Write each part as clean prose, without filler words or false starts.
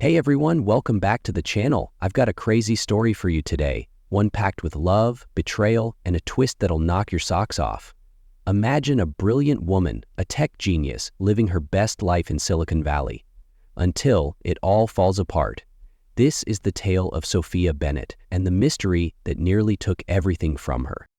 Hey everyone, welcome back to the channel. I've got a crazy story for you today, one packed with love, betrayal, and a twist that'll knock your socks off. Imagine a brilliant woman, a tech genius, living her best life in Silicon Valley, until it all falls apart. This is the tale of Sophia Bennett and the mystery that nearly took everything from her.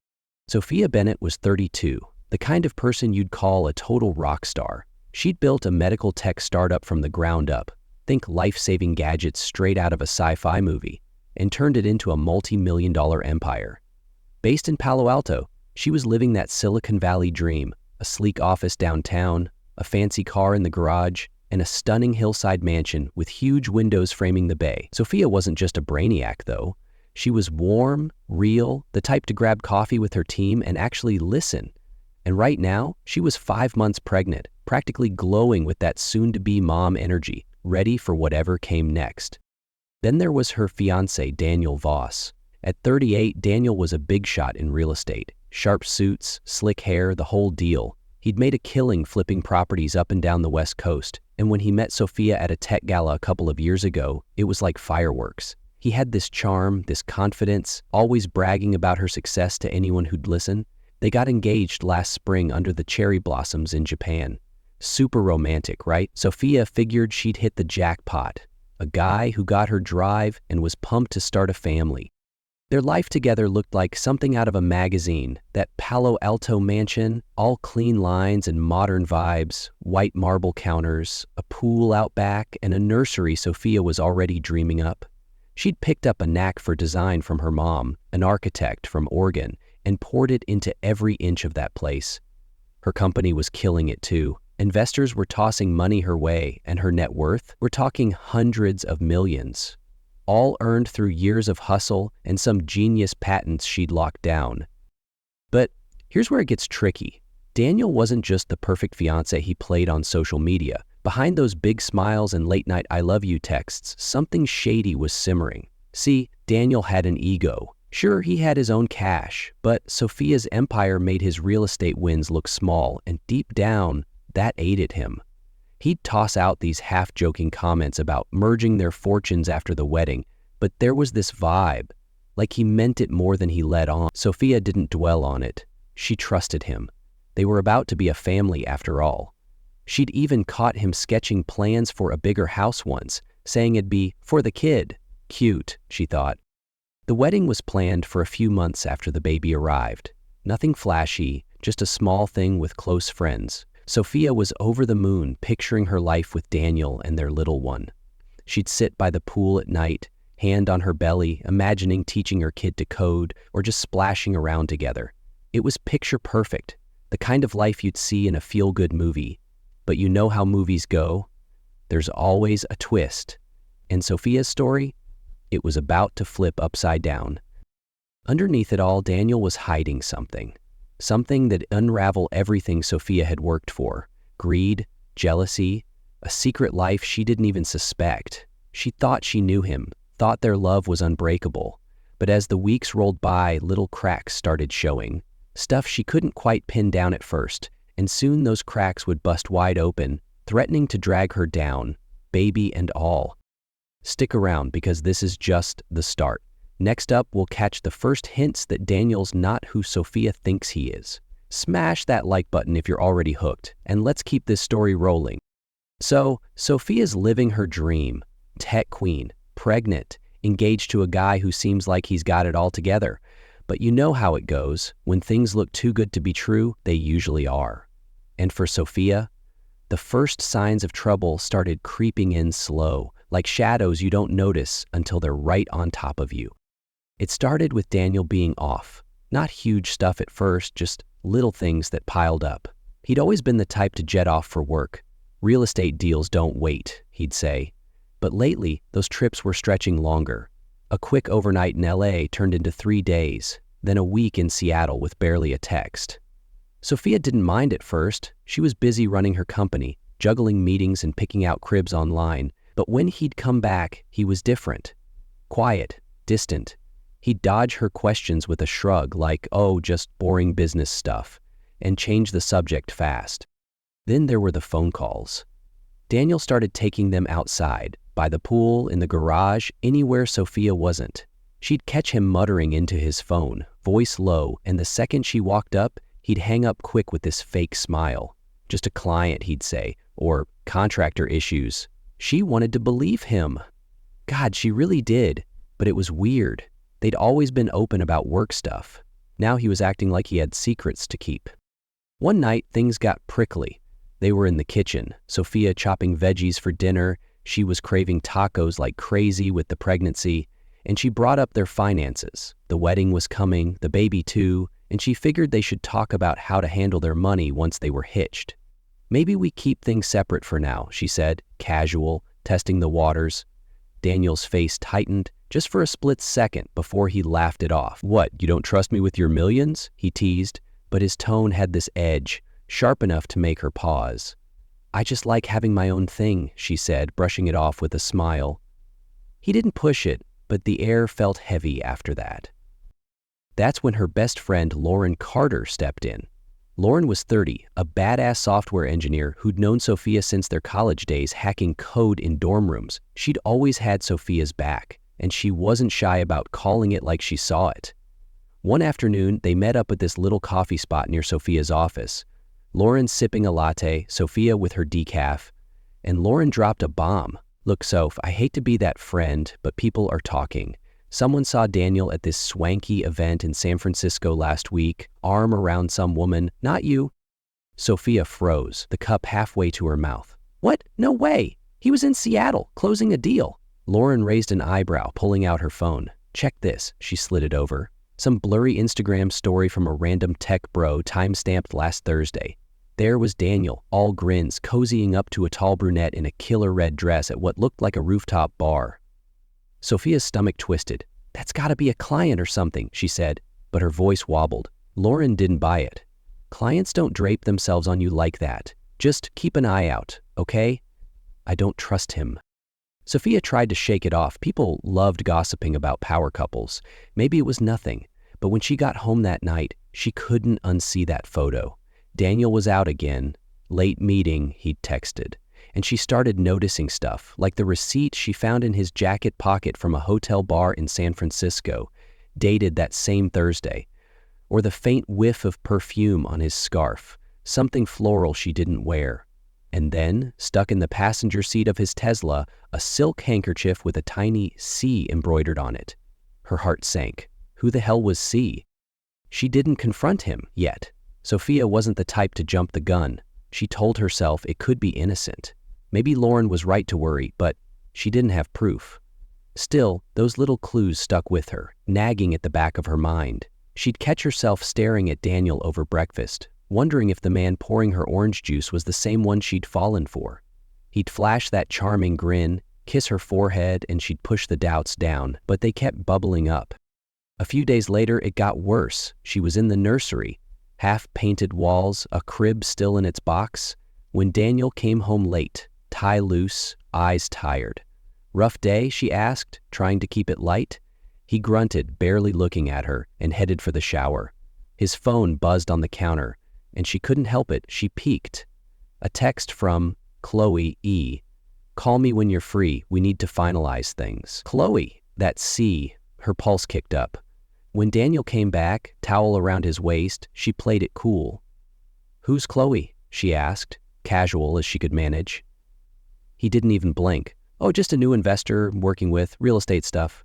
Sophia Bennett was 32, the kind of person you'd call a total rock star. She'd built a medical tech startup from the ground up, think life-saving gadgets straight out of a sci-fi movie, and turned it into a multi-million-dollar empire. Based in Palo Alto, she was living that Silicon Valley dream, a sleek office downtown, a fancy car in the garage, and a stunning hillside mansion with huge windows framing the bay. Sophia wasn't just a brainiac, though. She was warm, real, the type to grab coffee with her team and actually listen. And right now, she was 5 months pregnant, practically glowing with that soon-to-be mom energy, ready for whatever came next. Then there was her fiancé, Daniel Voss. At 38, Daniel was a big shot in real estate. Sharp suits, slick hair, the whole deal. He'd made a killing flipping properties up and down the West Coast, and when he met Sophia at a tech gala a couple of years ago, it was like fireworks. He had this charm, this confidence, always bragging about her success to anyone who'd listen. They got engaged last spring under the cherry blossoms in Japan. Super romantic, right? Sophia figured she'd hit the jackpot. A guy who got her drive and was pumped to start a family. Their life together looked like something out of a magazine. That Palo Alto mansion, all clean lines and modern vibes, white marble counters, a pool out back, and a nursery Sophia was already dreaming up. She'd picked up a knack for design from her mom, an architect from Oregon, and poured it into every inch of that place. Her company was killing it too. Investors were tossing money her way, and her net worth, we're talking hundreds of millions, all earned through years of hustle and some genius patents she'd locked down. But here's where it gets tricky. Daniel wasn't just the perfect fiancé he played on social media. Behind those big smiles and late-night I love you texts, something shady was simmering. See, Daniel had an ego. Sure, he had his own cash, but Sophia's empire made his real estate wins look small, and deep down, that aided him. He'd toss out these half-joking comments about merging their fortunes after the wedding, but there was this vibe, like he meant it more than he let on. Sophia didn't dwell on it. She trusted him. They were about to be a family after all. She'd even caught him sketching plans for a bigger house once, saying it'd be for the kid. Cute, she thought. The wedding was planned for a few months after the baby arrived. Nothing flashy, just a small thing with close friends. Sophia was over the moon, picturing her life with Daniel and their little one. She'd sit by the pool at night, hand on her belly, imagining teaching her kid to code or just splashing around together. It was picture perfect, the kind of life you'd see in a feel-good movie. But you know how movies go? There's always a twist. And Sophia's story? It was about to flip upside down. Underneath it all, Daniel was hiding something. Something that unraveled everything Sophia had worked for. Greed, jealousy, a secret life she didn't even suspect. She thought she knew him, thought their love was unbreakable. But as the weeks rolled by, little cracks started showing. Stuff she couldn't quite pin down at first, and soon those cracks would bust wide open, threatening to drag her down, baby and all. Stick around because this is just the start. Next up, we'll catch the first hints that Daniel's not who Sophia thinks he is. Smash that like button if you're already hooked, and let's keep this story rolling. So, Sophia's living her dream. Tech queen, pregnant, engaged to a guy who seems like he's got it all together. But you know how it goes. When things look too good to be true, they usually are. And for Sophia, the first signs of trouble started creeping in slow, like shadows you don't notice until they're right on top of you. It started with Daniel being off. Not huge stuff at first, just little things that piled up. He'd always been the type to jet off for work. Real estate deals don't wait, he'd say. But lately, those trips were stretching longer. A quick overnight in LA turned into 3 days, then a week in Seattle with barely a text. Sophia didn't mind at first. She was busy running her company, juggling meetings and picking out cribs online. But when he'd come back, he was different. Quiet, distant. He'd dodge her questions with a shrug like, oh, just boring business stuff, and change the subject fast. Then there were the phone calls. Daniel started taking them outside, by the pool, in the garage, anywhere Sophia wasn't. She'd catch him muttering into his phone, voice low, and the second she walked up, he'd hang up quick with this fake smile. Just a client, he'd say, or contractor issues. She wanted to believe him. God, she really did, but it was weird. They'd always been open about work stuff. Now he was acting like he had secrets to keep. One night, things got prickly. They were in the kitchen, Sophia chopping veggies for dinner. She was craving tacos like crazy with the pregnancy, and she brought up their finances. The wedding was coming, the baby too, and she figured they should talk about how to handle their money once they were hitched. Maybe we keep things separate for now, she said, casual, testing the waters. Daniel's face tightened just for a split second before he laughed it off. What, you don't trust me with your millions? He teased, but his tone had this edge, sharp enough to make her pause. I just like having my own thing, she said, brushing it off with a smile. He didn't push it, but the air felt heavy after that. That's when her best friend Lauren Carter stepped in. Lauren was 30, a badass software engineer who'd known Sophia since their college days hacking code in dorm rooms. She'd always had Sophia's back, and she wasn't shy about calling it like she saw it. One afternoon, they met up at this little coffee spot near Sophia's office. Lauren sipping a latte, Sophia with her decaf, and Lauren dropped a bomb. Look, Soph, I hate to be that friend, but people are talking. Someone saw Daniel at this swanky event in San Francisco last week, arm around some woman, not you. Sophia froze, the cup halfway to her mouth. What? No way! He was in Seattle, closing a deal. Lauren raised an eyebrow, pulling out her phone. Check this, she slid it over. Some blurry Instagram story from a random tech bro time-stamped last Thursday. There was Daniel, all grins, cozying up to a tall brunette in a killer red dress at what looked like a rooftop bar. Sophia's stomach twisted. That's gotta be a client or something, she said, but her voice wobbled. Lauren didn't buy it. Clients don't drape themselves on you like that. Just keep an eye out, okay? I don't trust him. Sophia tried to shake it off. People loved gossiping about power couples. Maybe it was nothing, but when she got home that night, she couldn't unsee that photo. Daniel was out again. Late meeting, he'd texted. And she started noticing stuff, like the receipt she found in his jacket pocket from a hotel bar in San Francisco, dated that same Thursday, or the faint whiff of perfume on his scarf, something floral she didn't wear. And then, stuck in the passenger seat of his Tesla, a silk handkerchief with a tiny C embroidered on it. Her heart sank. Who the hell was C? She didn't confront him yet. Sophia wasn't the type to jump the gun. She told herself it could be innocent. Maybe Lauren was right to worry, but she didn't have proof. Still, those little clues stuck with her, nagging at the back of her mind. She'd catch herself staring at Daniel over breakfast, wondering if the man pouring her orange juice was the same one she'd fallen for. He'd flash that charming grin, kiss her forehead, and she'd push the doubts down, but they kept bubbling up. A few days later, it got worse. She was in the nursery, half-painted walls, a crib still in its box, when Daniel came home late, tie loose, eyes tired. Rough day, she asked, trying to keep it light. He grunted, barely looking at her, and headed for the shower. His phone buzzed on the counter, and she couldn't help it. She peeked. A text from Chloe E. Call me when you're free. We need to finalize things. Chloe, that C, her pulse kicked up. When Daniel came back, towel around his waist, she played it cool. Who's Chloe? She asked, casual as she could manage. He didn't even blink. Oh, just a new investor working with real estate stuff.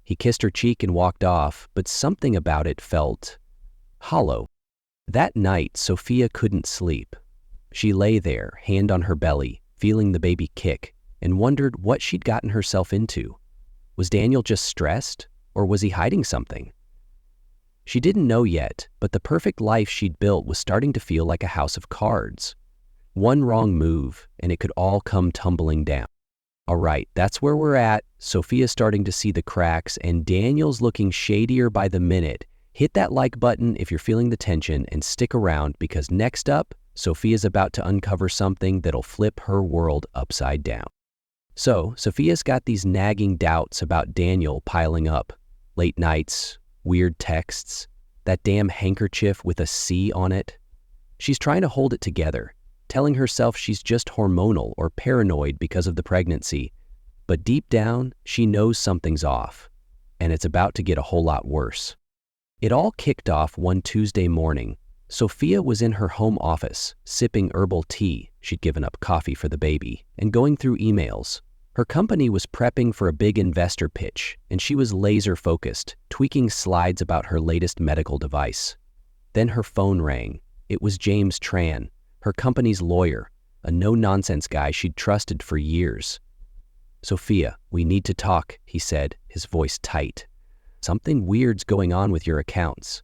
He kissed her cheek and walked off, but something about it felt hollow. That night, Sophia couldn't sleep. She lay there, hand on her belly, feeling the baby kick, and wondered what she'd gotten herself into. Was Daniel just stressed, or was he hiding something? She didn't know yet, but the perfect life she'd built was starting to feel like a house of cards. One wrong move, and it could all come tumbling down. All right, that's where we're at. Sophia's starting to see the cracks, and Daniel's looking shadier by the minute. Hit that like button if you're feeling the tension, and stick around, because next up, Sophia's about to uncover something that'll flip her world upside down. So, Sophia's got these nagging doubts about Daniel piling up. Late nights, weird texts, that damn handkerchief with a C on it. She's trying to hold it together, telling herself she's just hormonal or paranoid because of the pregnancy. But deep down, she knows something's off, and it's about to get a whole lot worse. It all kicked off one Tuesday morning. Sophia was in her home office, sipping herbal tea, she'd given up coffee for the baby, and going through emails. Her company was prepping for a big investor pitch, and she was laser-focused, tweaking slides about her latest medical device. Then her phone rang. It was James Tran, her company's lawyer, a no-nonsense guy she'd trusted for years. "Sophia, we need to talk," he said, his voice tight. "Something weird's going on with your accounts."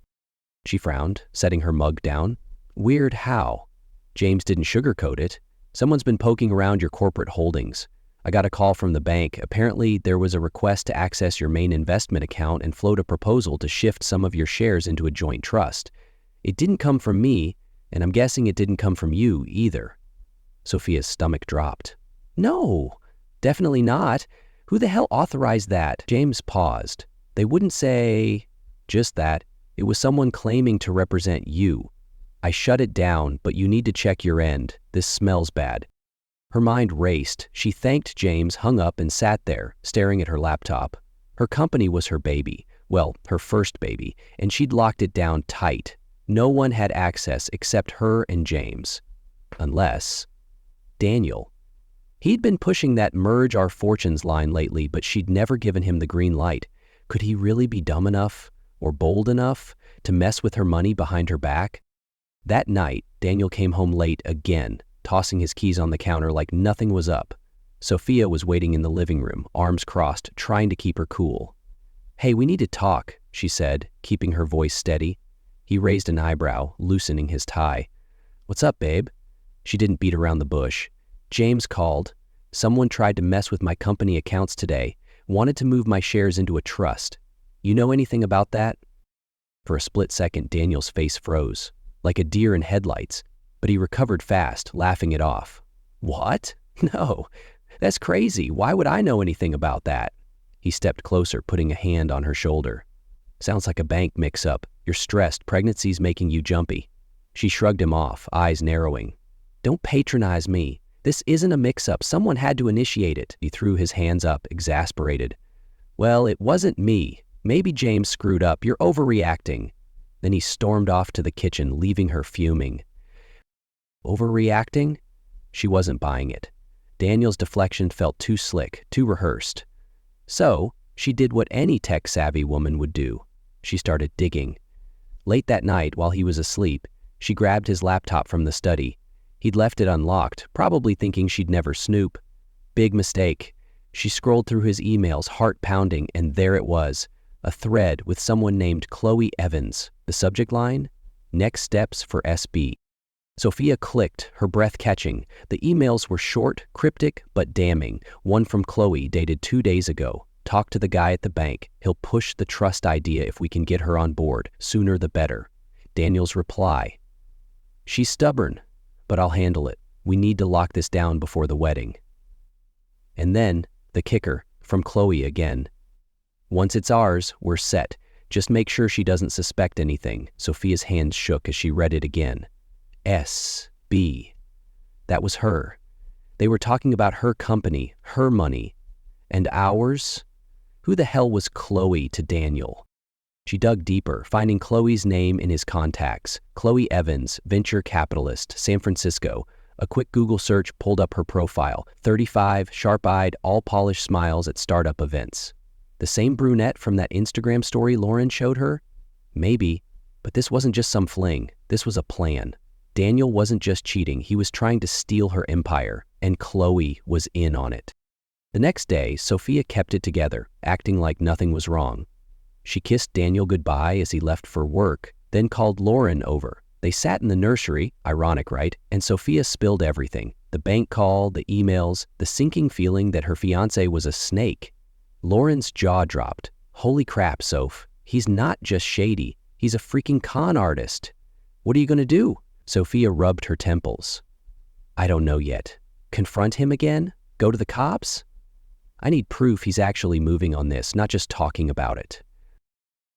She frowned, setting her mug down. "Weird how?" James didn't sugarcoat it. "Someone's been poking around your corporate holdings. I got a call from the bank. Apparently, there was a request to access your main investment account and float a proposal to shift some of your shares into a joint trust. It didn't come from me, and I'm guessing it didn't come from you either." Sophia's stomach dropped. "No, definitely not. Who the hell authorized that?" James paused. "They wouldn't say..." "Just that. It was someone claiming to represent you. I shut it down, but you need to check your end. This smells bad." Her mind raced. She thanked James, hung up, and sat there, staring at her laptop. Her company was her baby. Well, her first baby, and she'd locked it down tight. No one had access except her and James. Unless... Daniel. He'd been pushing that merge our fortunes line lately, but she'd never given him the green light. Could he really be dumb enough, or bold enough, to mess with her money behind her back? That night, Daniel came home late again, tossing his keys on the counter like nothing was up. Sophia was waiting in the living room, arms crossed, trying to keep her cool. "Hey, we need to talk," she said, keeping her voice steady. He raised an eyebrow, loosening his tie. "What's up, babe?" She didn't beat around the bush. "James called. Someone tried to mess with my company accounts today, wanted to move my shares into a trust. You know anything about that?" For a split second, Daniel's face froze, like a deer in headlights, but he recovered fast, laughing it off. "What? No, that's crazy. Why would I know anything about that?" He stepped closer, putting a hand on her shoulder. "Sounds like a bank mix-up. You're stressed. Pregnancy's making you jumpy." She shrugged him off, eyes narrowing. "Don't patronize me. This isn't a mix-up. Someone had to initiate it." He threw his hands up, exasperated. "Well, it wasn't me. Maybe James screwed up. You're overreacting." Then he stormed off to the kitchen, leaving her fuming. Overreacting? She wasn't buying it. Daniel's deflection felt too slick, too rehearsed. So, she did what any tech-savvy woman would do. She started digging. Late that night, while he was asleep, she grabbed his laptop from the study. He'd left it unlocked, probably thinking she'd never snoop. Big mistake. She scrolled through his emails, heart pounding, and there it was, a thread with someone named Chloe Evans. The subject line? "Next steps for SB." Sophia clicked, her breath catching. The emails were short, cryptic, but damning. One from Chloe, dated 2 days ago. "Talk to the guy at the bank. He'll push the trust idea if we can get her on board. Sooner the better." Daniel's reply: "She's stubborn, but I'll handle it. We need to lock this down before the wedding." And then, the kicker, from Chloe again. "Once it's ours, we're set. Just make sure she doesn't suspect anything." Sophia's hands shook as she read it again. SB. That was her. They were talking about her company, her money. And ours? Who the hell was Chloe to Daniel? She dug deeper, finding Chloe's name in his contacts. Chloe Evans, venture capitalist, San Francisco. A quick Google search pulled up her profile. 35, sharp-eyed, all-polished smiles at startup events. The same brunette from that Instagram story Lauren showed her? Maybe, but this wasn't just some fling. This was a plan. Daniel wasn't just cheating, he was trying to steal her empire, and Chloe was in on it. The next day, Sophia kept it together, acting like nothing was wrong. She kissed Daniel goodbye as he left for work, then called Lauren over. They sat in the nursery, ironic, right? And Sophia spilled everything. The bank call, the emails, the sinking feeling that her fiancé was a snake. Lauren's jaw dropped. "Holy crap, Soph. He's not just shady. He's a freaking con artist. What are you going to do?" Sophia rubbed her temples. "I don't know yet. Confront him again? Go to the cops? I need proof he's actually moving on this, not just talking about it."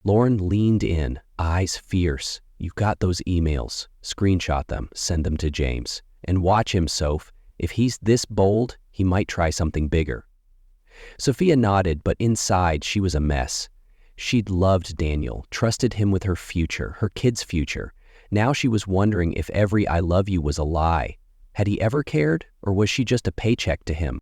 Lauren leaned in, eyes fierce. "You've got those emails. Screenshot them, send them to James. And watch him, Soph. If he's this bold, he might try something bigger." Sophia nodded, but inside she was a mess. She'd loved Daniel, trusted him with her future, her kids' future. Now she was wondering if every "I love you" was a lie. Had he ever cared, or was she just a paycheck to him?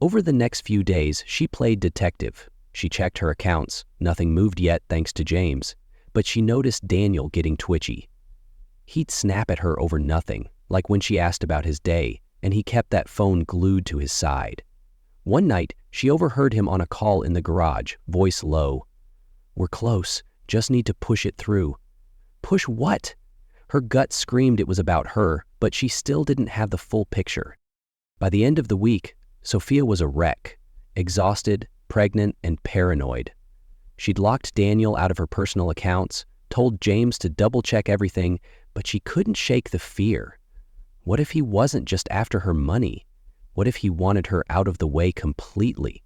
Over the next few days, she played detective. She checked her accounts. Nothing moved yet, thanks to James. But she noticed Daniel getting twitchy. He'd snap at her over nothing, like when she asked about his day, and he kept that phone glued to his side. One night, she overheard him on a call in the garage, voice low. "We're close. Just need to push it through." Push what? Her gut screamed it was about her, but she still didn't have the full picture. By the end of the week, Sophia was a wreck, exhausted, pregnant, and paranoid. She'd locked Daniel out of her personal accounts, told James to double-check everything, but she couldn't shake the fear. What if he wasn't just after her money? What if he wanted her out of the way completely?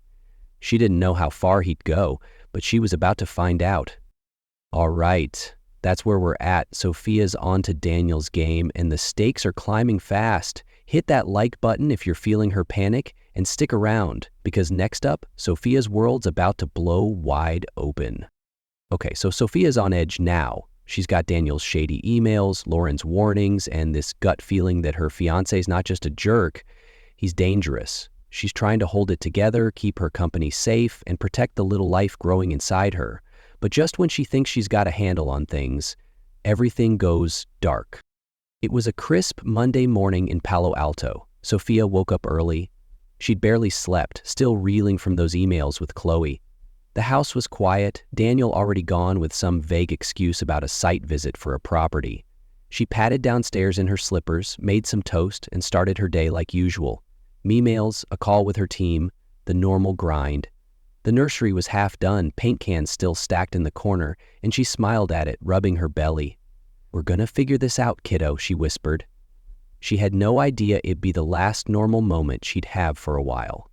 She didn't know how far he'd go, but she was about to find out. All right, that's where we're at. Sophia's on to Daniel's game, and the stakes are climbing fast. Hit that like button if you're feeling her panic, and stick around, because next up, Sophia's world's about to blow wide open. Okay, so Sophia's on edge now. She's got Daniel's shady emails, Lauren's warnings, and this gut feeling that her fiancé's not just a jerk, he's dangerous. She's trying to hold it together, keep her company safe, and protect the little life growing inside her. But just when she thinks she's got a handle on things, everything goes dark. It was a crisp Monday morning in Palo Alto. Sophia woke up early. She'd barely slept, still reeling from those emails with Chloe. The house was quiet, Daniel already gone with some vague excuse about a site visit for a property. She padded downstairs in her slippers, made some toast, and started her day like usual. Emails, a call with her team, the normal grind. The nursery was half done, paint cans still stacked in the corner, and she smiled at it, rubbing her belly. "We're gonna figure this out, kiddo," she whispered. She had no idea it'd be the last normal moment she'd have for a while.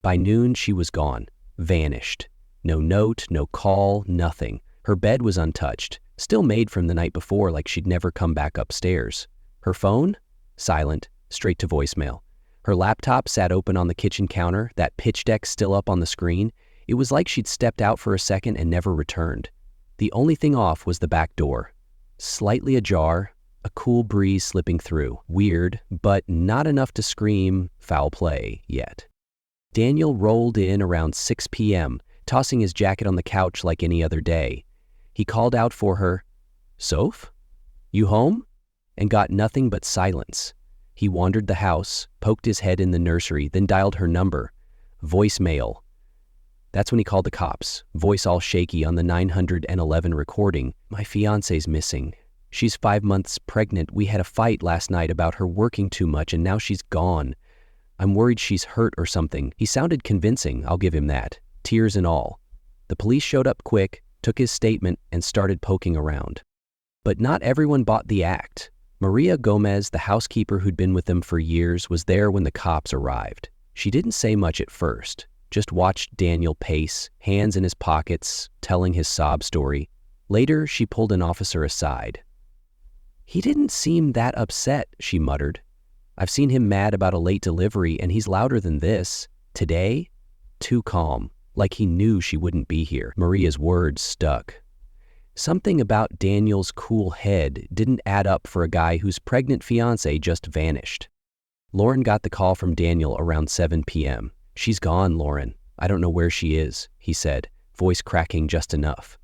By noon, she was gone, vanished. No note, no call, nothing. Her bed was untouched, still made from the night before, like she'd never come back upstairs. Her phone? Silent, straight to voicemail. Her laptop sat open on the kitchen counter, that pitch deck still up on the screen. It was like she'd stepped out for a second and never returned. The only thing off was the back door. Slightly ajar, a cool breeze slipping through. Weird, but not enough to scream foul play yet. Daniel rolled in around 6 p.m., tossing his jacket on the couch like any other day. He called out for her, "Soph? You home?" and got nothing but silence. He wandered the house, poked his head in the nursery, then dialed her number. Voicemail. That's when he called the cops, voice all shaky on the 911 recording. "My fiancé's missing. She's 5 months pregnant. We had a fight last night about her working too much, and now she's gone. I'm worried she's hurt or something." He sounded convincing, I'll give him that, tears and all. The police showed up quick, took his statement, and started poking around. But not everyone bought the act. Maria Gomez, the housekeeper who'd been with them for years, was there when the cops arrived. She didn't say much at first, just watched Daniel pace, hands in his pockets, telling his sob story. Later, she pulled an officer aside. "He didn't seem that upset," she muttered. "I've seen him mad about a late delivery, and he's louder than this. Today? Too calm, like he knew she wouldn't be here." Maria's words stuck. Something about Daniel's cool head didn't add up for a guy whose pregnant fiancée just vanished. Lauren got the call from Daniel around 7 p.m. "She's gone, Lauren. I don't know where she is," he said, voice cracking just enough.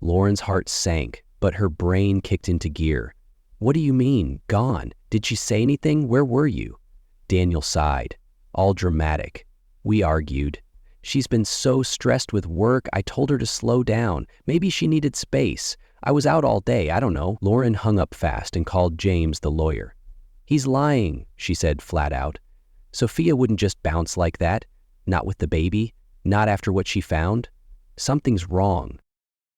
Lauren's heart sank, but her brain kicked into gear. "What do you mean, gone? Did she say anything? Where were you?" Daniel sighed, all dramatic. "We argued. She's been so stressed with work, I told her to slow down. Maybe she needed space. I was out all day, I don't know." Lauren hung up fast and called James, the lawyer. "He's lying," she said flat out. "Sophia wouldn't just bounce like that. Not with the baby. Not after what she found. Something's wrong."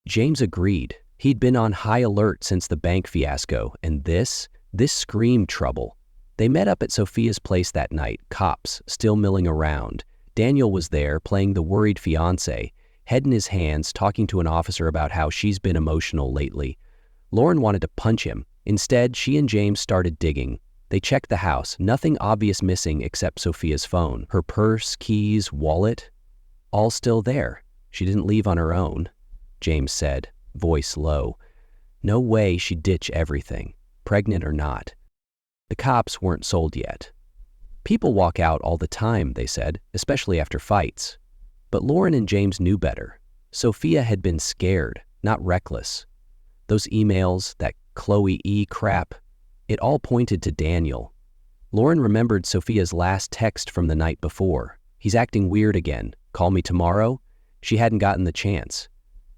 James agreed. He'd been on high alert since the bank fiasco, and this screamed trouble. They met up at Sophia's place that night, cops still milling around. Daniel was there, playing the worried fiancé, head in his hands, talking to an officer about how she's been emotional lately. Lauren wanted to punch him. Instead, she and James started digging. They checked the house, nothing obvious missing except Sophia's phone. Her purse, keys, wallet, all still there. She didn't leave on her own, James said, voice low. No way she'd ditch everything, pregnant or not. The cops weren't sold yet. People walk out all the time, they said, especially after fights. But Lauren and James knew better. Sophia had been scared, not reckless. Those emails, that Chloe E. crap, it all pointed to Daniel. Lauren remembered Sophia's last text from the night before. He's acting weird again. Call me tomorrow? She hadn't gotten the chance.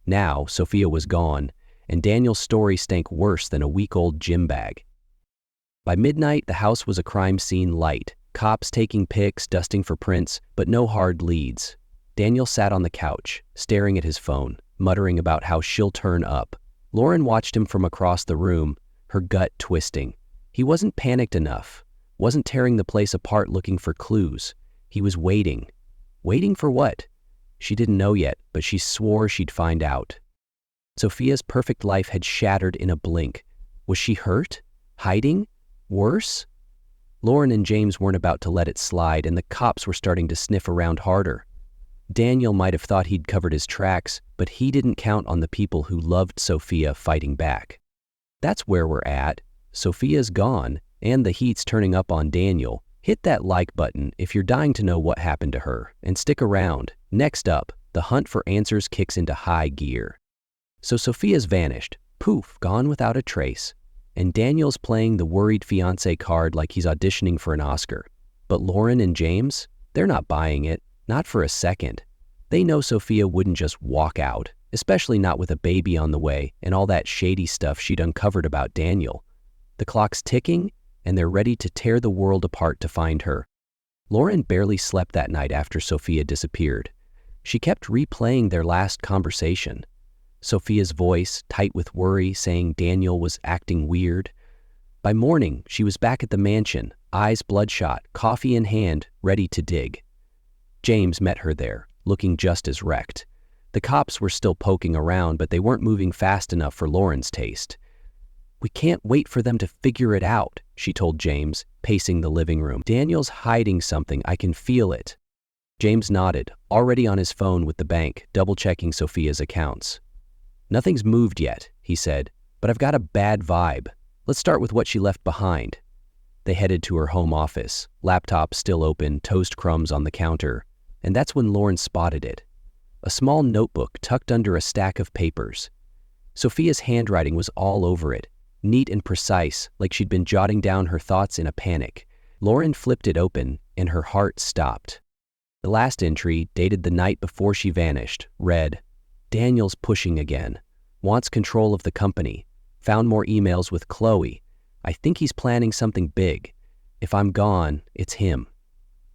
Now, Sophia was gone, and Daniel's story stank worse than a week-old gym bag. By midnight, the house was a crime scene light. Cops taking pics, dusting for prints, but no hard leads. Daniel sat on the couch, staring at his phone, muttering about how she'll turn up. Lauren watched him from across the room, her gut twisting. He wasn't panicked enough, wasn't tearing the place apart looking for clues. He was waiting. Waiting for what? She didn't know yet, but she swore she'd find out. Sophia's perfect life had shattered in a blink. Was she hurt? Hiding? Worse? Lauren and James weren't about to let it slide, and the cops were starting to sniff around harder. Daniel might have thought he'd covered his tracks, but he didn't count on the people who loved Sophia fighting back. That's where we're at. Sophia's gone, and the heat's turning up on Daniel. Hit that like button if you're dying to know what happened to her, and stick around. Next up, the hunt for answers kicks into high gear. So Sophia's vanished, poof, gone without a trace. And Daniel's playing the worried fiancé card like he's auditioning for an Oscar. But Lauren and James, they're not buying it, not for a second. They know Sophia wouldn't just walk out, especially not with a baby on the way and all that shady stuff she'd uncovered about Daniel. The clock's ticking, and they're ready to tear the world apart to find her. Lauren barely slept that night after Sophia disappeared. She kept replaying their last conversation. Sophia's voice, tight with worry, saying Daniel was acting weird. By morning, she was back at the mansion, eyes bloodshot, coffee in hand, ready to dig. James met her there, looking just as wrecked. The cops were still poking around, but they weren't moving fast enough for Lauren's taste. We can't wait for them to figure it out, she told James, pacing the living room. Daniel's hiding something, I can feel it. James nodded, already on his phone with the bank, double-checking Sophia's accounts. Nothing's moved yet, he said, but I've got a bad vibe. Let's start with what she left behind. They headed to her home office, laptop still open, toast crumbs on the counter, and that's when Lauren spotted it. A small notebook tucked under a stack of papers. Sophia's handwriting was all over it, neat and precise, like she'd been jotting down her thoughts in a panic. Lauren flipped it open, and her heart stopped. The last entry, dated the night before she vanished, read, Daniel's pushing again. Wants control of the company. Found more emails with Chloe. I think he's planning something big. If I'm gone, it's him.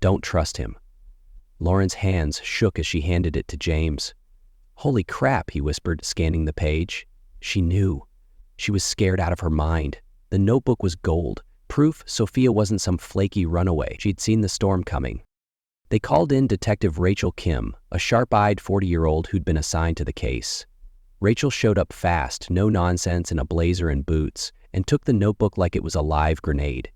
Don't trust him. Lauren's hands shook as she handed it to James. Holy crap, he whispered, scanning the page. She knew. She was scared out of her mind. The notebook was gold. Proof Sophia wasn't some flaky runaway. She'd seen the storm coming. They called in Detective Rachel Kim, a sharp-eyed 40-year-old who'd been assigned to the case. Rachel showed up fast, no nonsense in a blazer and boots, and took the notebook like it was a live grenade.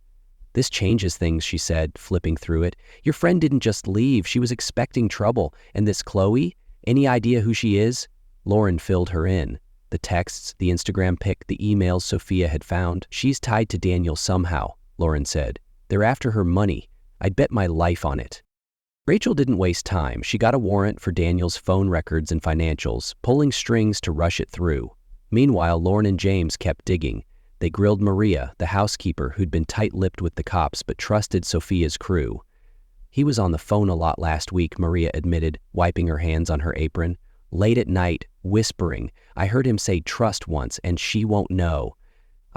This changes things, she said, flipping through it. Your friend didn't just leave, she was expecting trouble. And this Chloe? Any idea who she is? Lauren filled her in. The texts, the Instagram pic, the emails Sophia had found. She's tied to Daniel somehow, Lauren said. They're after her money. I'd bet my life on it. Rachel didn't waste time. She got a warrant for Daniel's phone records and financials, pulling strings to rush it through. Meanwhile, Lauren and James kept digging. They grilled Maria, the housekeeper who'd been tight-lipped with the cops but trusted Sophia's crew. He was on the phone a lot last week, Maria admitted, wiping her hands on her apron. Late at night, whispering. I heard him say trust once, and she won't know.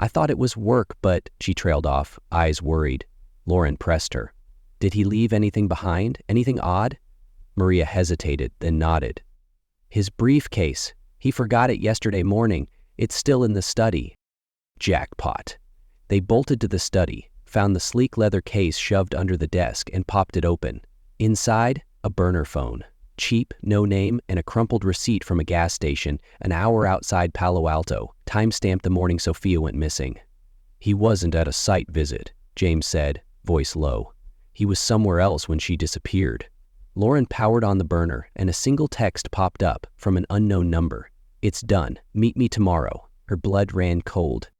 I thought it was work, but, she trailed off, eyes worried. Lauren pressed her. Did he leave anything behind? Anything odd? Maria hesitated, then nodded. His briefcase. He forgot it yesterday morning. It's still in the study. Jackpot. They bolted to the study, found the sleek leather case shoved under the desk, and popped it open. Inside, a burner phone. Cheap, no name, and a crumpled receipt from a gas station an hour outside Palo Alto, time-stamped the morning Sophia went missing. He wasn't at a site visit. James said, voice low. He was somewhere else when she disappeared. Lauren powered on the burner and a single text popped up from an unknown number. "It's done. Meet me tomorrow." Her blood ran cold.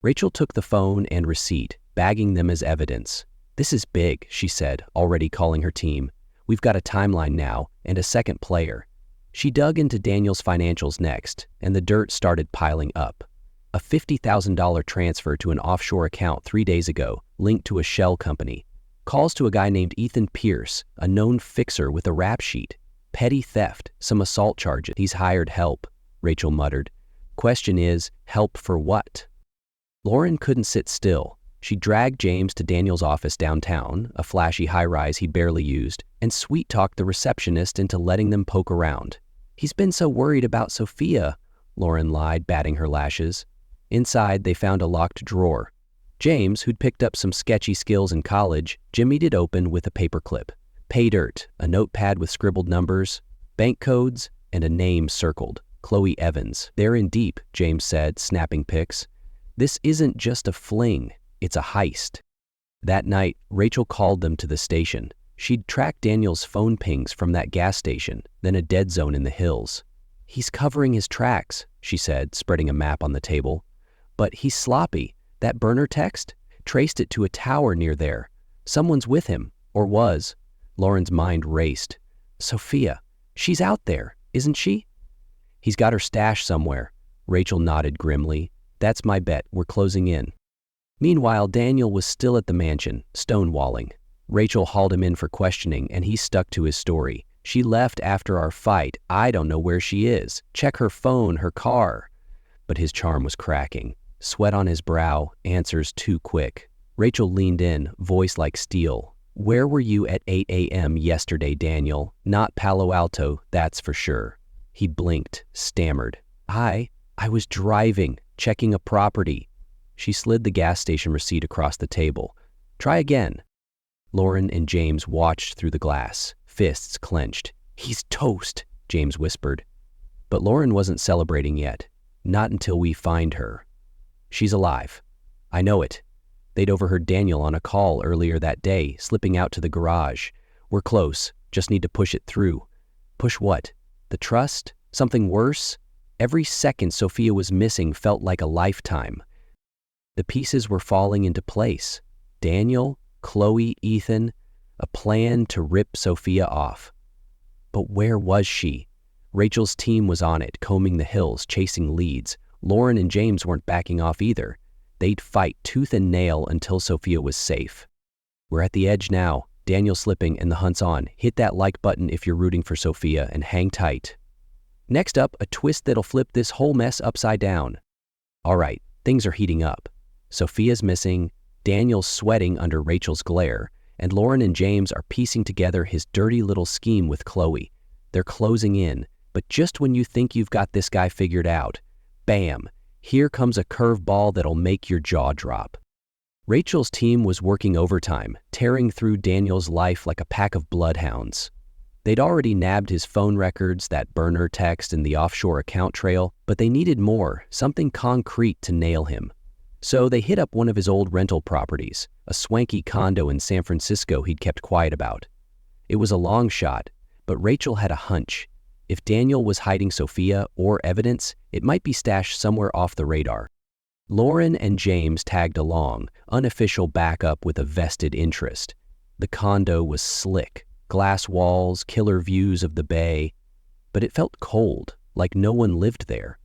Rachel took the phone and receipt, bagging them as evidence. "This is big," she said, already calling her team. "We've got a timeline now and a second player." She dug into Daniel's financials next, and the dirt started piling up. A $50,000 transfer to an offshore account 3 days ago, linked to a shell company. Calls to a guy named Ethan Pierce, a known fixer with a rap sheet. Petty theft, some assault charges. "He's hired help," Rachel muttered. "Question is, help for what?" Lauren couldn't sit still. She dragged James to Daniel's office downtown, a flashy high-rise he barely used, and sweet-talked the receptionist into letting them poke around. "He's been so worried about Sophia," Lauren lied, batting her lashes. Inside, they found a locked drawer. James, who'd picked up some sketchy skills in college, jimmied it open with a paperclip. Pay dirt, a notepad with scribbled numbers, bank codes, and a name circled. Chloe Evans. "They're in deep," James said, snapping pics. "This isn't just a fling, it's a heist." That night, Rachel called them to the station. She'd tracked Daniel's phone pings from that gas station, then a dead zone in the hills. "He's covering his tracks," she said, spreading a map on the table. "But he's sloppy. That burner text? Traced it to a tower near there. Someone's with him, or was." Lauren's mind raced. "Sophia, she's out there, isn't she?" "He's got her stash somewhere." Rachel nodded grimly. "That's my bet. We're closing in." Meanwhile, Daniel was still at the mansion, stonewalling. Rachel hauled him in for questioning, and he stuck to his story. "She left after our fight. I don't know where she is. Check her phone, her car." But his charm was cracking. Sweat on his brow, answers too quick. Rachel leaned in, voice like steel. "Where were you at 8 a.m. yesterday, Daniel? Not Palo Alto, that's for sure." He blinked, stammered. I was driving, checking a property." She slid the gas station receipt across the table. "Try again." Lauren and James watched through the glass, fists clenched. "He's toast," James whispered. But Lauren wasn't celebrating yet. "Not until we find her." "She's alive." "I know it." They'd overheard Daniel on a call earlier that day, slipping out to the garage. "We're close, just need to push it through." Push what? The trust? Something worse? Every second Sophia was missing felt like a lifetime. The pieces were falling into place. Daniel, Chloe, Ethan, a plan to rip Sophia off. But where was she? Rachel's team was on it, combing the hills, chasing leads. Lauren and James weren't backing off either. They'd fight tooth and nail until Sophia was safe. "We're at the edge now." Daniel slipping and the hunt's on. Hit that like button if you're rooting for Sophia and hang tight. Next up, a twist that'll flip this whole mess upside down. All right, things are heating up. Sophia's missing, Daniel's sweating under Rachel's glare, and Lauren and James are piecing together his dirty little scheme with Chloe. They're closing in, but just when you think you've got this guy figured out, bam, here comes a curveball that'll make your jaw drop. Rachel's team was working overtime, tearing through Daniel's life like a pack of bloodhounds. They'd already nabbed his phone records, that burner text, and the offshore account trail, but they needed more, something concrete to nail him. So they hit up one of his old rental properties, a swanky condo in San Francisco he'd kept quiet about. It was a long shot, but Rachel had a hunch. If Daniel was hiding Sophia or evidence, it might be stashed somewhere off the radar. Lauren and James tagged along, unofficial backup with a vested interest. The condo was slick, glass walls, killer views of the bay, but it felt cold, like no one lived there.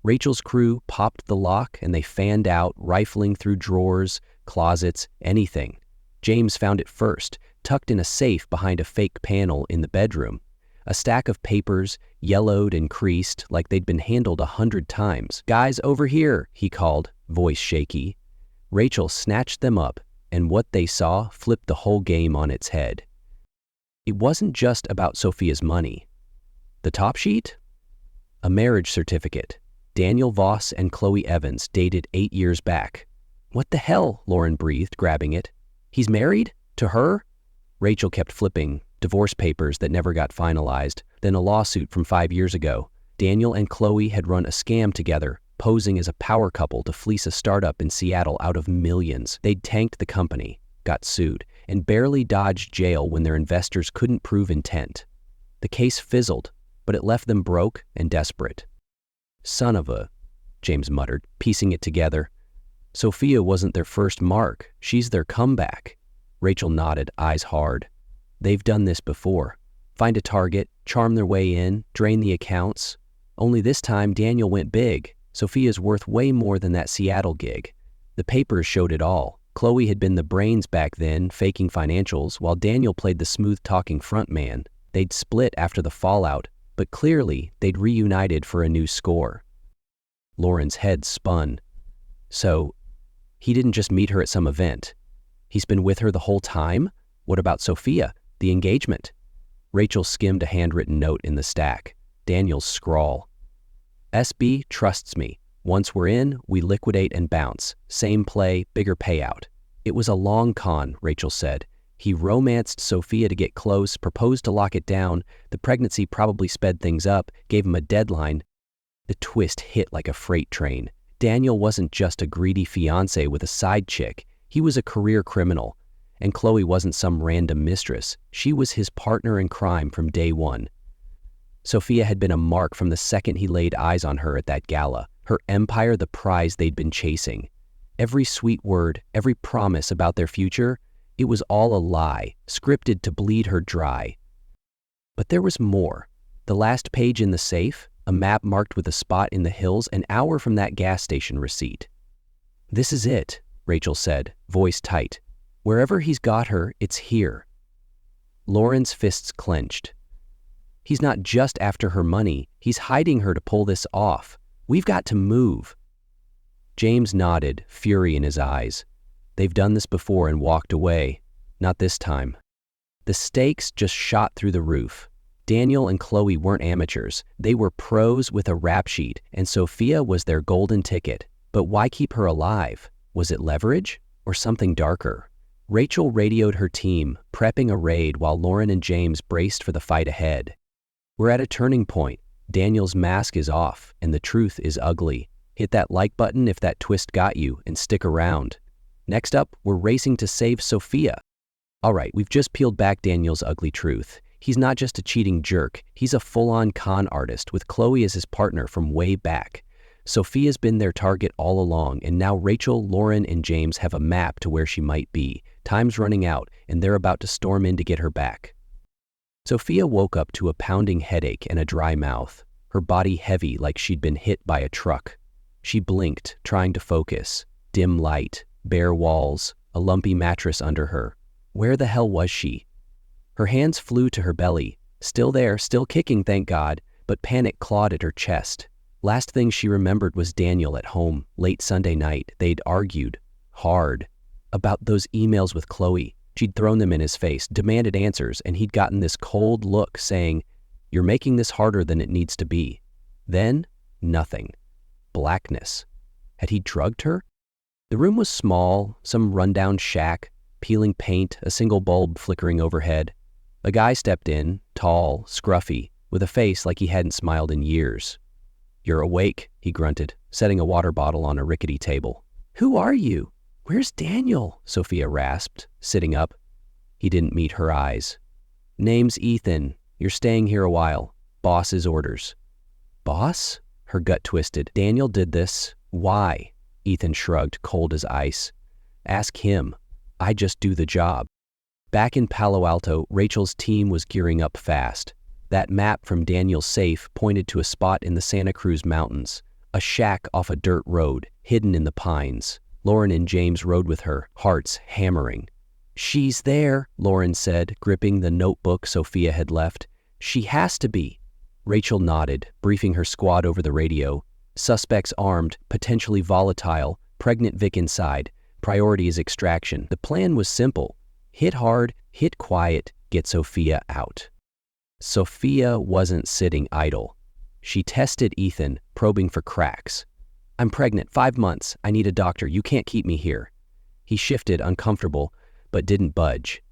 Rachel's crew popped the lock and they fanned out, rifling through drawers, closets, anything. James found it first, tucked in a safe behind a fake panel in the bedroom. A stack of papers, yellowed and creased like they'd been handled 100 times. "Guys, over here," he called, voice shaky. Rachel snatched them up, and what they saw flipped the whole game on its head. It wasn't just about Sophia's money. The top sheet? A marriage certificate. Daniel Voss and Chloe Evans, dated 8 years back. "What the hell?" Lauren breathed, grabbing it. "He's married? To her?" Rachel kept flipping. Divorce papers that never got finalized, then a lawsuit from 5 years ago. Daniel and Chloe had run a scam together, posing as a power couple to fleece a startup in Seattle out of millions. They'd tanked the company, got sued, and barely dodged jail when their investors couldn't prove intent. The case fizzled, but it left them broke and desperate. Son of a, James muttered, piecing it together. Sophia wasn't their first mark, she's their comeback. Rachel nodded, eyes hard. They've done this before. Find a target, charm their way in, drain the accounts. Only this time Daniel went big. Sophia's worth way more than that Seattle gig. The papers showed it all. Chloe had been the brains back then, faking financials, while Daniel played the smooth-talking front man. They'd split after the fallout, but clearly they'd reunited for a new score. Lauren's head spun. So, he didn't just meet her at some event. He's been with her the whole time? What about Sophia, the engagement? Rachel skimmed a handwritten note in the stack. Daniel's scrawl. SB trusts me. Once we're in, we liquidate and bounce. Same play, bigger payout. It was a long con, Rachel said. He romanced Sophia to get close, proposed to lock it down. The pregnancy probably sped things up, gave him a deadline. The twist hit like a freight train. Daniel wasn't just a greedy fiancé with a side chick. He was a career criminal. And Chloe wasn't some random mistress. She was his partner in crime from day one. Sophia had been a mark from the second he laid eyes on her at that gala. Her empire the prize they'd been chasing. Every sweet word, every promise about their future, it was all a lie, scripted to bleed her dry. But there was more. The last page in the safe, a map marked with a spot in the hills an hour from that gas station receipt. This is it, Rachel said, voice tight. Wherever he's got her, it's here. Lauren's fists clenched. He's not just after her money, he's hiding her to pull this off. We've got to move. James nodded, fury in his eyes. They've done this before and walked away. Not this time. The stakes just shot through the roof. Daniel and Chloe weren't amateurs. They were pros with a rap sheet, and Sophia was their golden ticket. But why keep her alive? Was it leverage or something darker? Rachel radioed her team, prepping a raid while Lauren and James braced for the fight ahead. We're at a turning point. Daniel's mask is off, and the truth is ugly. Hit that like button if that twist got you, and stick around. Next up, we're racing to save Sophia. All right, we've just peeled back Daniel's ugly truth. He's not just a cheating jerk, he's a full-on con artist with Chloe as his partner from way back. Sophia's been their target all along, and now Rachel, Lauren, and James have a map to where she might be. Time's running out, and they're about to storm in to get her back. Sophia woke up to a pounding headache and a dry mouth, her body heavy like she'd been hit by a truck. She blinked, trying to focus. Dim light, bare walls, a lumpy mattress under her. Where the hell was she? Her hands flew to her belly. Still there, still kicking, thank God, but panic clawed at her chest. Last thing she remembered was Daniel at home, late Sunday night. They'd argued, hard, about those emails with Chloe. She'd thrown them in his face, demanded answers, and he'd gotten this cold look saying, "You're making this harder than it needs to be." Then, nothing. Blackness. Had he drugged her? The room was small, some rundown shack, peeling paint, a single bulb flickering overhead. A guy stepped in, tall, scruffy, with a face like he hadn't smiled in years. "You're awake," he grunted, setting a water bottle on a rickety table. "Who are you? Where's Daniel?" Sophia rasped, sitting up. He didn't meet her eyes. "Name's Ethan. You're staying here a while. Boss's orders." "Boss?" Her gut twisted. "Daniel did this. Why?" Ethan shrugged, cold as ice. "Ask him. I just do the job." Back in Palo Alto, Rachel's team was gearing up fast. That map from Daniel's safe pointed to a spot in the Santa Cruz Mountains, a shack off a dirt road, hidden in the pines. Lauren and James rode with her, hearts hammering. "She's there," Lauren said, gripping the notebook Sophia had left. "She has to be." Rachel nodded, briefing her squad over the radio. Suspects armed, potentially volatile, pregnant Vic inside. Priority is extraction. The plan was simple. Hit hard, hit quiet, get Sophia out. Sophia wasn't sitting idle. She tested Ethan, probing for cracks. "I'm pregnant, 5 months. I need a doctor. You can't keep me here." He shifted, uncomfortable, but didn't budge.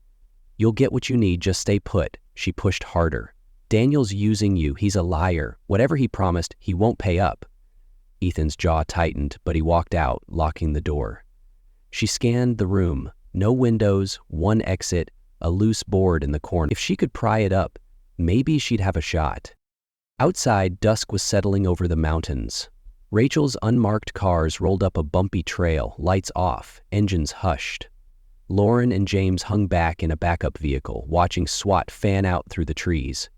"You'll get what you need, just stay put." She pushed harder. "Daniel's using you. He's a liar. Whatever he promised, he won't pay up." Ethan's jaw tightened, but he walked out, locking the door. She scanned the room. No windows, one exit, a loose board in the corner. If she could pry it up, maybe she'd have a shot. Outside, dusk was settling over the mountains. Rachel's unmarked cars rolled up a bumpy trail, lights off, engines hushed. Lauren and James hung back in a backup vehicle, watching SWAT fan out through the trees.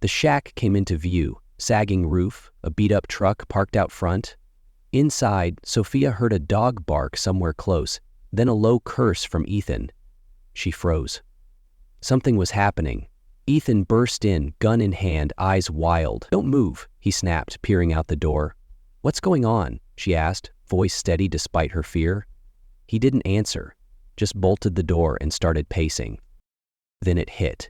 The shack came into view, sagging roof, a beat-up truck parked out front. Inside, Sophia heard a dog bark somewhere close, then a low curse from Ethan. She froze. Something was happening. Ethan burst in, gun in hand, eyes wild. "Don't move," he snapped, peering out the door. "What's going on?" she asked, voice steady despite her fear. He didn't answer, just bolted the door and started pacing. Then it hit.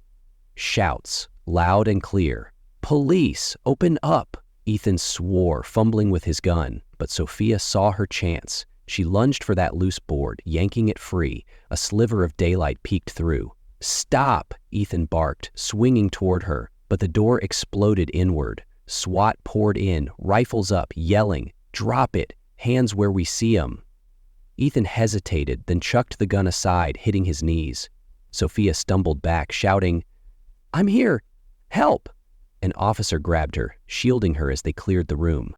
Shouts, loud and clear. "Police! Open up!" Ethan swore, fumbling with his gun, but Sophia saw her chance. She lunged for that loose board, yanking it free. A sliver of daylight peeked through. "Stop!" Ethan barked, swinging toward her, but the door exploded inward. SWAT poured in, rifles up, yelling, "Drop it! Hands where we see 'em!" Ethan hesitated, then chucked the gun aside, hitting his knees. Sophia stumbled back, shouting, "I'm here! Help!" An officer grabbed her, shielding her as they cleared the room.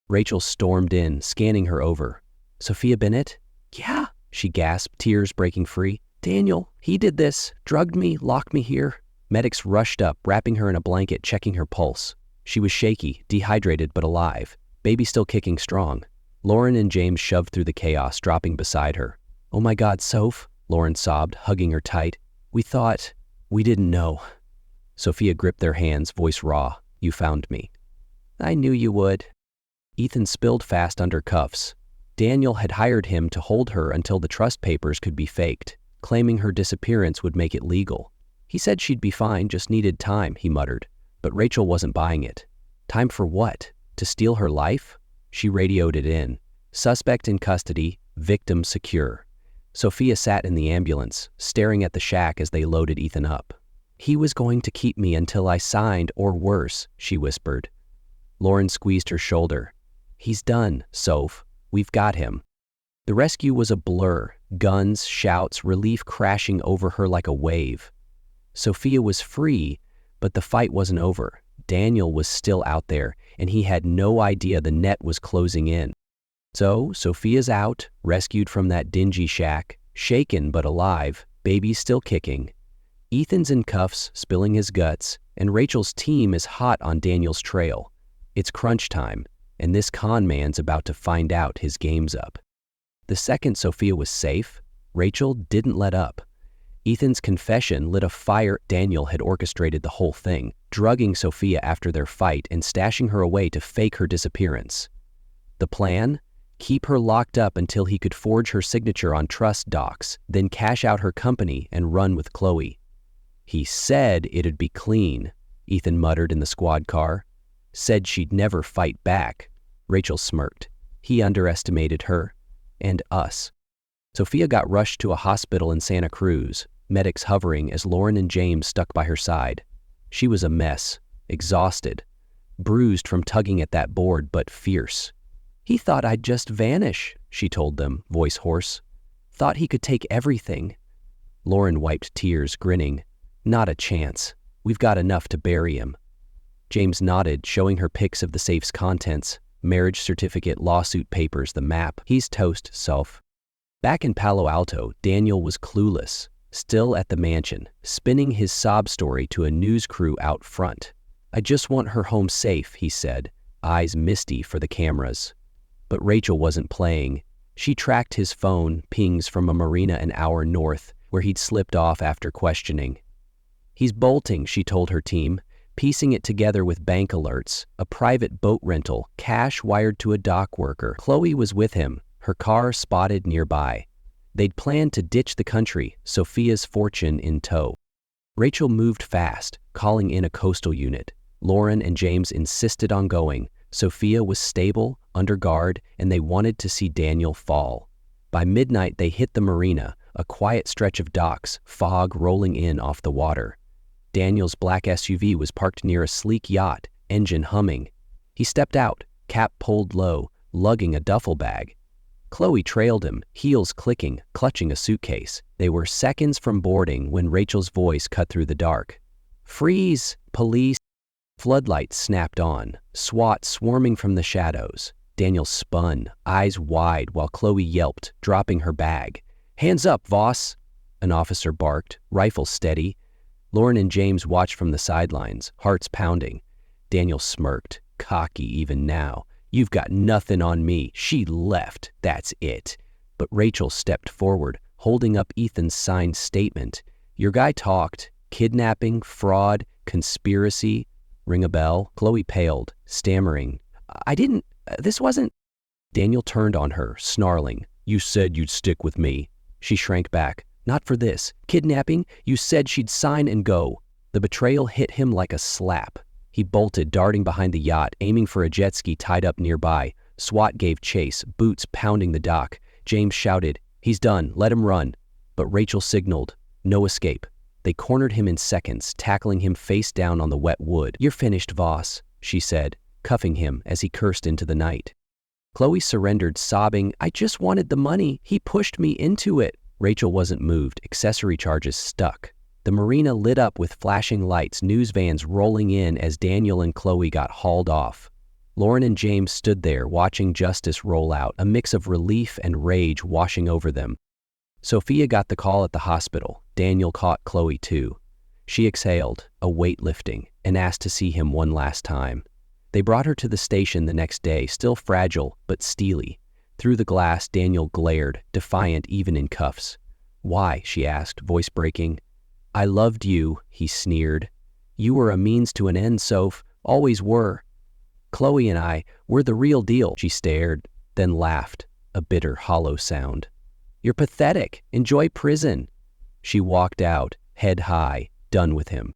Rachel stormed in, scanning her over. "Sophia Bennett?" "Yeah," she gasped, tears breaking free. "Daniel, he did this, drugged me, locked me here." Medics rushed up, wrapping her in a blanket, checking her pulse. She was shaky, dehydrated but alive, baby still kicking strong. Lauren and James shoved through the chaos, dropping beside her. "Oh my God, Soph," Lauren sobbed, hugging her tight. We didn't know." Sophia gripped their hands, voice raw. "You found me." "I knew you would." Ethan spilled fast under cuffs. Daniel had hired him to hold her until the trust papers could be faked, claiming her disappearance would make it legal. He said she'd be fine, just needed time, he muttered. But Rachel wasn't buying it. Time for what? To steal her life? She radioed it in. Suspect in custody, victim secure. Sophia sat in the ambulance, staring at the shack as they loaded Ethan up. "He was going to keep me until I signed, or worse," she whispered. Lauren squeezed her shoulder. "He's done, Soph. We've got him." The rescue was a blur, guns, shouts, relief crashing over her like a wave. Sophia was free, but the fight wasn't over. Daniel was still out there, and he had no idea the net was closing in. So, Sophia's out, rescued from that dingy shack, shaken but alive, baby still kicking. Ethan's in cuffs, spilling his guts, and Rachel's team is hot on Daniel's trail. It's crunch time, and this con man's about to find out his game's up. The second Sophia was safe, Rachel didn't let up. Ethan's confession lit a fire. Daniel had orchestrated the whole thing, drugging Sophia after their fight and stashing her away to fake her disappearance. The plan? Keep her locked up until he could forge her signature on trust docs, then cash out her company and run with Chloe. "He said it'd be clean," Ethan muttered in the squad car. "Said she'd never fight back." Rachel smirked. He underestimated her. And us. Sophia got rushed to a hospital in Santa Cruz, medics hovering as Lauren and James stuck by her side. She was a mess, exhausted, bruised from tugging at that board, but fierce. "He thought I'd just vanish," she told them, voice hoarse. "Thought he could take everything." Lauren wiped tears, grinning. "Not a chance. We've got enough to bury him." James nodded, showing her pics of the safe's contents, marriage certificate, lawsuit papers, the map. "He's toast, Soph." Back in Palo Alto, Daniel was clueless, still at the mansion, spinning his sob story to a news crew out front. "I just want her home safe," he said, eyes misty for the cameras. But Rachel wasn't playing. She tracked his phone, pings from a marina an hour north, where he'd slipped off after questioning. "He's bolting," she told her team, piecing it together with bank alerts, a private boat rental, cash wired to a dock worker. Chloe was with him, her car spotted nearby. They'd planned to ditch the country, Sophia's fortune in tow. Rachel moved fast, calling in a coastal unit. Lauren and James insisted on going. Sophia was stable, under guard, and they wanted to see Daniel fall. By midnight, they hit the marina, a quiet stretch of docks, fog rolling in off the water. Daniel's black SUV was parked near a sleek yacht, engine humming. He stepped out, cap pulled low, lugging a duffel bag. Chloe trailed him, heels clicking, clutching a suitcase. They were seconds from boarding when Rachel's voice cut through the dark. "Freeze! Police!" Floodlights snapped on, SWAT swarming from the shadows. Daniel spun, eyes wide, while Chloe yelped, dropping her bag. "Hands up, Voss!" An officer barked, rifle steady. Lauren and James watched from the sidelines, hearts pounding. Daniel smirked, cocky even now. "You've got nothing on me. She left. That's it." But Rachel stepped forward, holding up Ethan's signed statement. "Your guy talked. Kidnapping, fraud, conspiracy." Ring a bell? Chloe paled, stammering. This wasn't." Daniel turned on her, snarling. "You said you'd stick with me." She shrank back. "Not for this. Kidnapping? You said she'd sign and go." The betrayal hit him like a slap. He bolted, darting behind the yacht, aiming for a jet ski tied up nearby. SWAT gave chase, boots pounding the dock. James shouted, "He's done, let him run." But Rachel signaled, "No escape." They cornered him in seconds, tackling him face down on the wet wood. "You're finished, Voss," she said, cuffing him as he cursed into the night. Chloe surrendered, sobbing, "I just wanted the money. He pushed me into it." Rachel wasn't moved, accessory charges stuck. The marina lit up with flashing lights, news vans rolling in as Daniel and Chloe got hauled off. Lauren and James stood there watching justice roll out, a mix of relief and rage washing over them. Sophia got the call at the hospital. Daniel caught Chloe too. She exhaled, a weight lifting, and asked to see him one last time. They brought her to the station the next day, still fragile but steely. Through the glass, Daniel glared, defiant even in cuffs. "Why?" she asked, voice breaking. "I loved you," he sneered. "You were a means to an end, Soph. Always were." "Chloe and I, we're the real deal." She stared, then laughed, a bitter, hollow sound. "You're pathetic. Enjoy prison." She walked out, head high, done with him.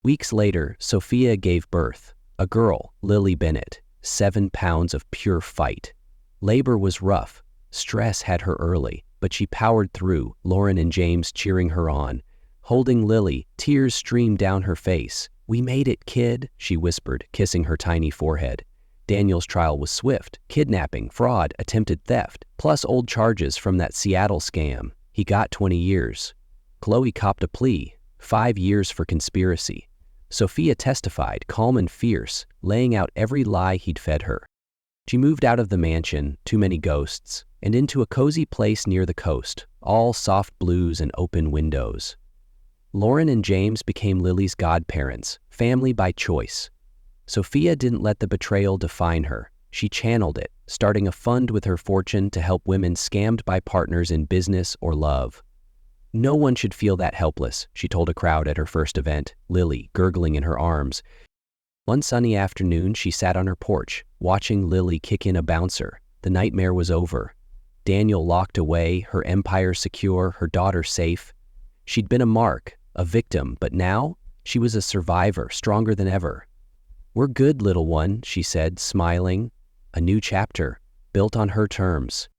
Weeks later, Sophia gave birth. A girl, Lily Bennett, 7 pounds of pure fight. Labor was rough. Stress had her early, but she powered through, Lauren and James cheering her on. Holding Lily, tears streamed down her face. "We made it, kid," she whispered, kissing her tiny forehead. Daniel's trial was swift. Kidnapping, fraud, attempted theft, plus old charges from that Seattle scam. He got 20 years. Chloe copped a plea, 5 years for conspiracy. Sophia testified, calm and fierce, laying out every lie he'd fed her. She moved out of the mansion, too many ghosts, and into a cozy place near the coast, all soft blues and open windows. Lauren and James became Lily's godparents, family by choice. Sophia didn't let the betrayal define her. She channeled it, starting a fund with her fortune to help women scammed by partners in business or love. "No one should feel that helpless," she told a crowd at her first event, Lily gurgling in her arms. One sunny afternoon, she sat on her porch, watching Lily kick in a bouncer. The nightmare was over. Daniel locked away, her empire secure, her daughter safe. She'd been a mark, a victim, but now she was a survivor, stronger than ever. "We're good, little one," she said, smiling. A new chapter, built on her terms.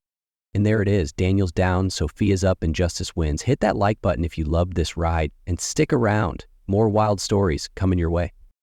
And there it is, Daniel's down, Sophia's up, and justice wins. Hit that like button if you loved this ride, and stick around. More wild stories coming your way.